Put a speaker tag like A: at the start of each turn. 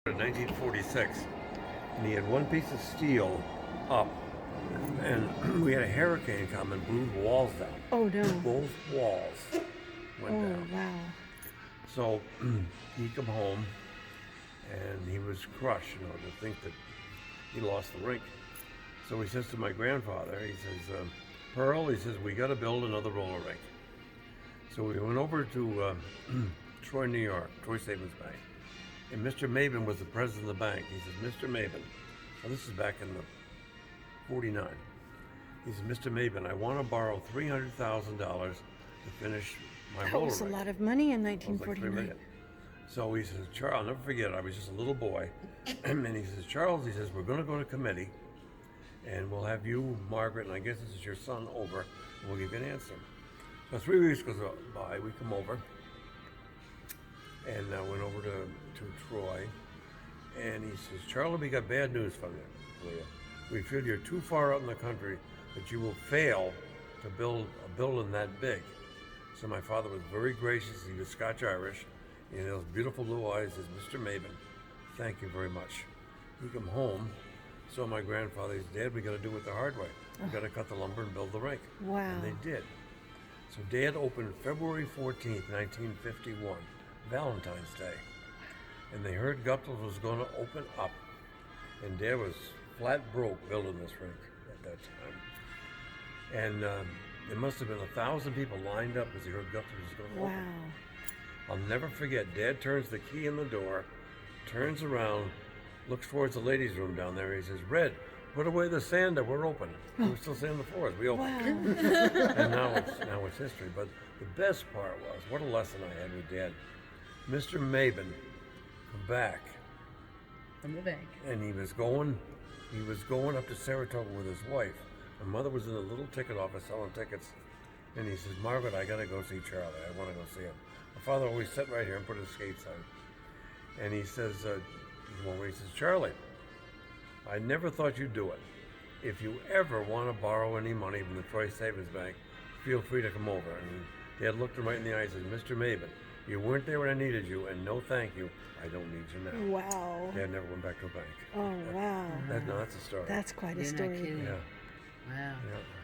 A: in 1946, and he had one piece of steel up, and we had a hurricane come and blew the walls down.
B: Oh no.
A: Both walls went
B: Oh
A: down.
B: wow.
A: So he come home, and he was crushed, to think that he lost the rink. So he says to my grandfather, he says, Pearl, he says, we got to build another roller rink. So we went over to Troy, New York, Troy Savings Bank. And Mr. Maben was the president of the bank. He says, Mr. Maben, well, this is back in the 49. He says, Mr. Maben, I want to borrow $300,000 to finish my
B: That
A: roller
B: was a
A: rink.
B: lot of money in
A: It was like $3
B: 1949.
A: million. So he says, Charles, I'll never forget it. I was just a little boy. And he says, Charles, he says, we're going to go to committee, and we'll have you, Margaret, and I guess this is your son, over, and we'll give you an answer. So 3 weeks goes by, we come over, and went over to Troy, and he says, Charlie, we got bad news for you. We feel you're too far out in the country that you will fail to build a building that big. So my father was very gracious. He was Scotch-Irish. He had those beautiful blue eyes. He says, Mr. Maben, thank you very much. He come home, saw my grandfather. He said, Dad, we got to do it the hard way. We got to cut the lumber and build the rink.
B: Wow.
A: And they did. So Dad opened February 14th, 1951, Valentine's Day. And they heard Guptill was going to open up. And Dad was flat broke building this rink at that time. And there must have been 1,000 people lined up because he heard Guptill was going to
B: Wow.
A: open. I'll never forget, Dad turns the key in the door, turns around, looks towards the ladies' room down there. He says, Red, put away the sander, we're open. We were still sanding the floors, we opened.
B: Wow.
A: And now it's history. But the best part was, what a lesson I had with Dad. Mr. Maben come back,
C: From the bank.
A: and he was going up to Saratoga with his wife. My mother was in a little ticket office selling tickets, and he says, Margaret, I gotta go see Charlie. I want to go see him. My father always sat right here and put his skates on. And he says, he says, Charlie, I never thought you'd do it. If you ever want to borrow any money from the Troy Savings Bank, feel free to come over. And Dad looked him right in the eyes and said, Mr. Maben, you weren't there when I needed you, and no thank you. I don't need you now.
B: Wow.
A: Dad never went back to a bank.
B: Oh wow.
A: That's a story.
B: That's quite a
C: You're not
B: story.
C: kidding.
A: Yeah.
C: Wow.
A: Yeah.